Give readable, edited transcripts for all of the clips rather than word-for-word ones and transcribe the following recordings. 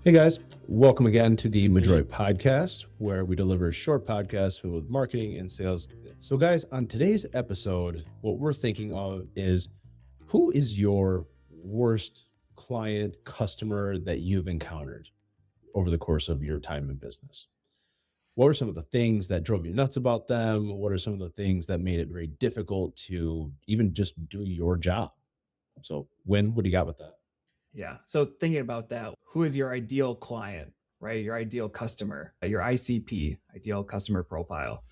Hey guys, welcome again to the Madroit podcast, where we deliver short podcasts filled with marketing and sales. So, guys, on today's episode, what we're thinking of is who is your worst client, customer that you've encountered over the course of your time in business? What are some of the things that drove you nuts about them? What are some of the things that made it very difficult to even just do your job? So, Win, what do you got with that? Yeah. So thinking about that, who is your ideal client, right? Your ideal customer, your ICP, ideal customer profile.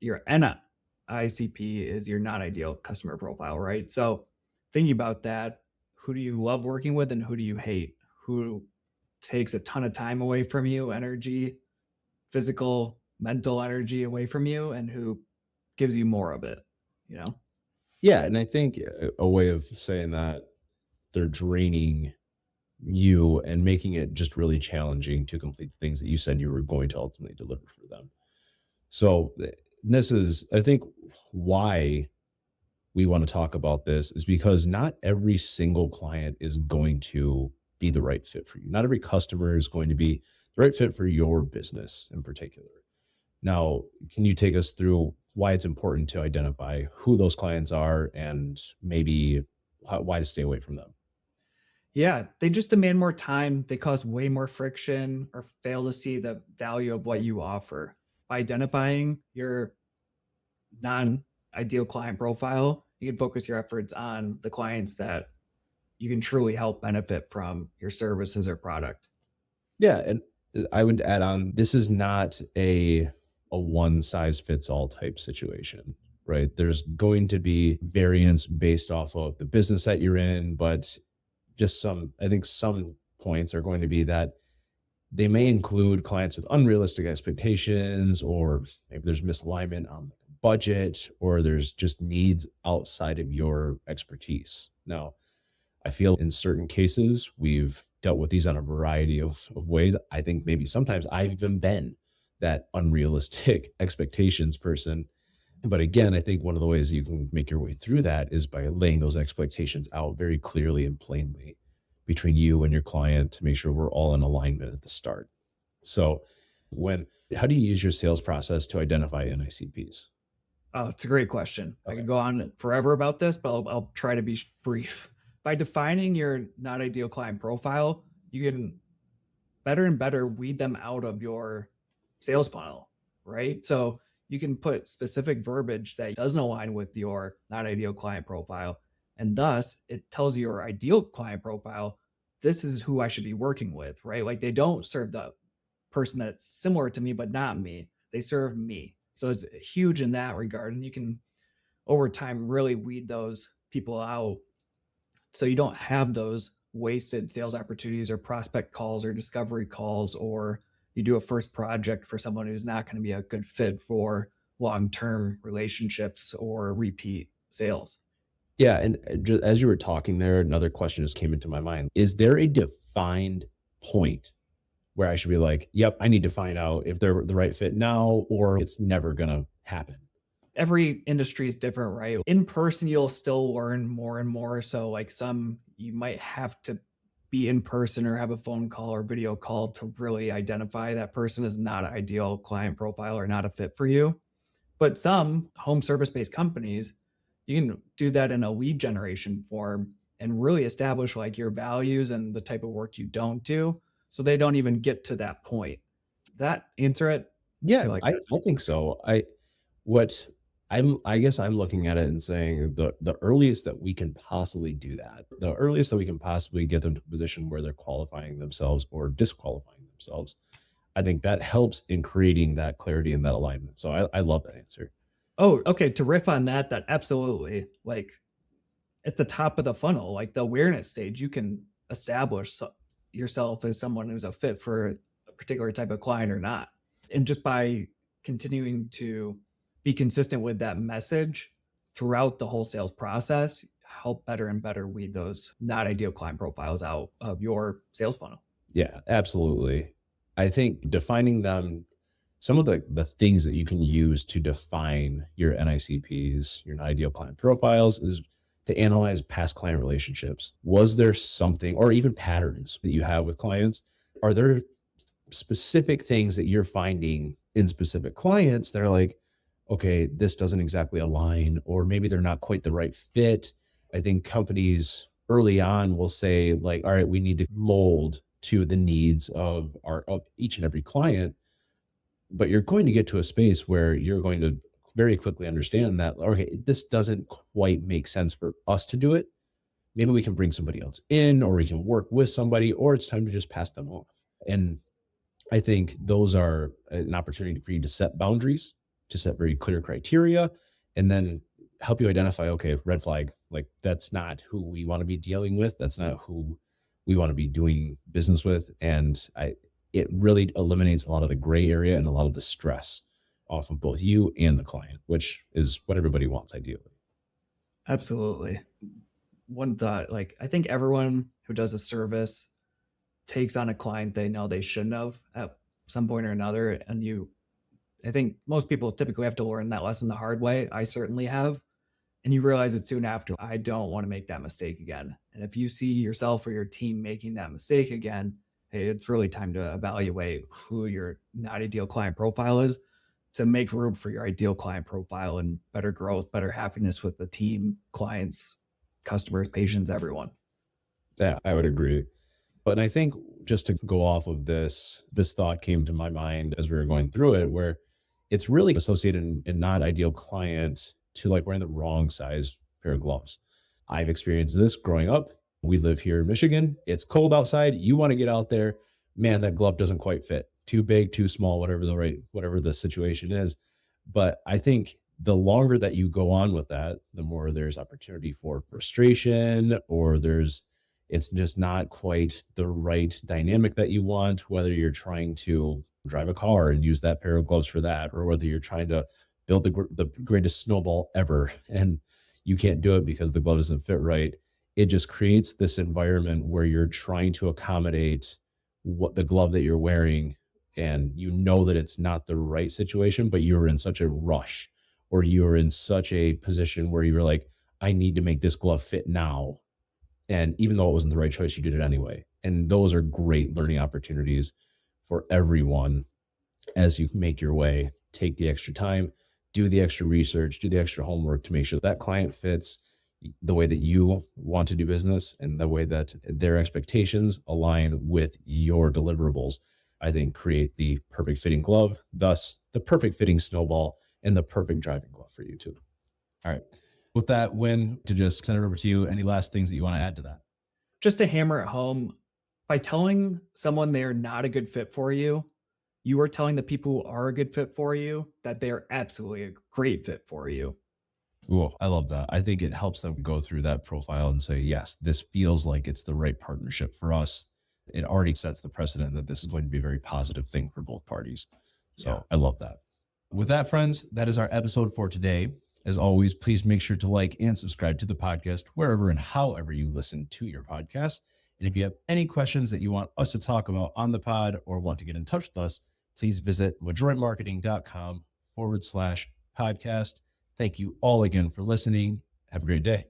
Your NICP is your not ideal customer profile, right? So thinking about that, who do you love working with and who do you hate? Who takes a ton of time away from you, energy, physical, mental energy away from you, and who gives you more of it, you know? Yeah, and I think a way of saying that they're draining you and making it just really challenging to complete the things that you said you were going to ultimately deliver for them. So this is, I think, why we want to talk about this is because not every single client is going to be the right fit for you. Not every customer is going to be the right fit for your business in particular. Now, can you take us through why it's important to identify who those clients are and maybe why to stay away from them? Yeah, they just demand more time. They cause way more friction or fail to see the value of what you offer. By identifying your non ideal client profile, you can focus your efforts on the clients that you can truly help benefit from your services or product. Yeah, and I would add on, this is not a one size fits all type situation, right? There's going to be variance based off of the business that you're in, but just I think some points are going to be that they may include clients with unrealistic expectations, or maybe there's misalignment on the budget, or there's just needs outside of your expertise. Now, I feel in certain cases, we've dealt with these on a variety of ways. I think maybe sometimes I've even been that unrealistic expectations person. But again, I think one of the ways you can make your way through that is by laying those expectations out very clearly and plainly between you and your client to make sure we're all in alignment at the start. So, how do you use your sales process to identify NICPs? Oh, it's a great question. I Okay. could go on forever about this, but I'll try to be brief. By defining your not ideal client profile, you can better and better weed them out of your sales funnel, right? So you can put specific verbiage that doesn't align with your not ideal client profile. And thus, it tells your ideal client profile, this is who I should be working with, right? Like they don't serve the person that's similar to me, but not me. They serve me. So it's huge in that regard. And you can, over time, really weed those people out so you don't have those wasted sales opportunities or prospect calls or discovery calls, or you do a first project for someone who's not going to be a good fit for long-term relationships or repeat sales. Yeah, and just as you were talking there, another question just came into my mind. Is there a defined point where I should be like, "Yep, I need to find out if they're the right fit now, or it's never gonna happen"? Every industry is different, right? In person, you'll still learn more and more. So, like some, you might have to be in person or have a phone call or video call to really identify that person is not an ideal client profile or not a fit for you. But some home service based companies, you can do that in a lead generation form and really establish like your values and the type of work you don't do. So they don't even get to that point. That answer it? I Yeah, feel like I think so. What I guess I'm looking at it and saying the earliest that we can possibly do that, the earliest that we can possibly get them to a position where they're qualifying themselves or disqualifying themselves, I think that helps in creating that clarity and that alignment. So I love that answer. Oh, okay. To riff on that, that absolutely like at the top of the funnel, like the awareness stage, you can establish yourself as someone who's a fit for a particular type of client or not. And just by continuing to be consistent with that message throughout the whole sales process, help better and better weed those not ideal client profiles out of your sales funnel. Yeah, absolutely. I think defining them, some of the things that you can use to define your NICPs, your ideal client profiles, is to analyze past client relationships. Was there something, or even patterns that you have with clients? are there specific things that you're finding in specific clients that are like, okay, this doesn't exactly align, or maybe they're not quite the right fit? I think companies early on will say, like, all right, we need to mold to the needs of each and every client. But you're going to get to a space where you're going to very quickly understand that, okay, this doesn't quite make sense for us to do it. Maybe we can bring somebody else in, or we can work with somebody, or it's time to just pass them off. And I think those are an opportunity for you to set boundaries, to set very clear criteria, and then help you identify, okay, red flag, like that's not who we want to be dealing with. That's not who we want to be doing business with. And it really eliminates a lot of the gray area and a lot of the stress off of both you and the client, which is what everybody wants ideally. Absolutely. One thought, like I think everyone who does a service takes on a client they know they shouldn't have at some point or another. And I think most people typically have to learn that lesson the hard way. I certainly have. And you realize it soon after, I don't want to make that mistake again. And if you see yourself or your team making that mistake again, hey, it's really time to evaluate who your not ideal client profile is, to make room for your ideal client profile and better growth, better happiness with the team, clients, customers, patients, everyone. Yeah, I would agree. But I think just to go off of this thought came to my mind as we were going through it, where it's really associated in not ideal client to like wearing the wrong size pair of gloves. I've experienced this growing up. We live here in Michigan. It's cold outside. You want to get out there. Man, that glove doesn't quite fit. Too big, too small, whatever the situation is. But I think the longer that you go on with that, the more there's opportunity for frustration, or it's just not quite the right dynamic that you want, whether you're trying to drive a car and use that pair of gloves for that, or whether you're trying to build the greatest snowball ever and you can't do it because the glove doesn't fit right. It just creates this environment where you're trying to accommodate what the glove that you're wearing, and you know that it's not the right situation, but you're in such a rush, or you're in such a position where you're like, I need to make this glove fit now. And even though it wasn't the right choice, you did it anyway. And those are great learning opportunities for everyone as you make your way. Take the extra time, do the extra research, do the extra homework to make sure that client fits the way that you want to do business and the way that their expectations align with your deliverables. I think create the perfect fitting glove, thus the perfect fitting snowball and the perfect driving glove for you too. All right. With that, Win, to just send it over to you, any last things that you want to add to that? Just to hammer it home, by telling someone they're not a good fit for you, you are telling the people who are a good fit for you that they're absolutely a great fit for you. Ooh, I love that. I think it helps them go through that profile and say, yes, this feels like it's the right partnership for us. It already sets the precedent that this is going to be a very positive thing for both parties. So yeah. I love that. With that, friends, that is our episode for today. As always, please make sure to like and subscribe to the podcast wherever and however you listen to your podcast. And if you have any questions that you want us to talk about on the pod or want to get in touch with us, please visit madroitmarketing.com/podcast. Thank you all again for listening. Have a great day.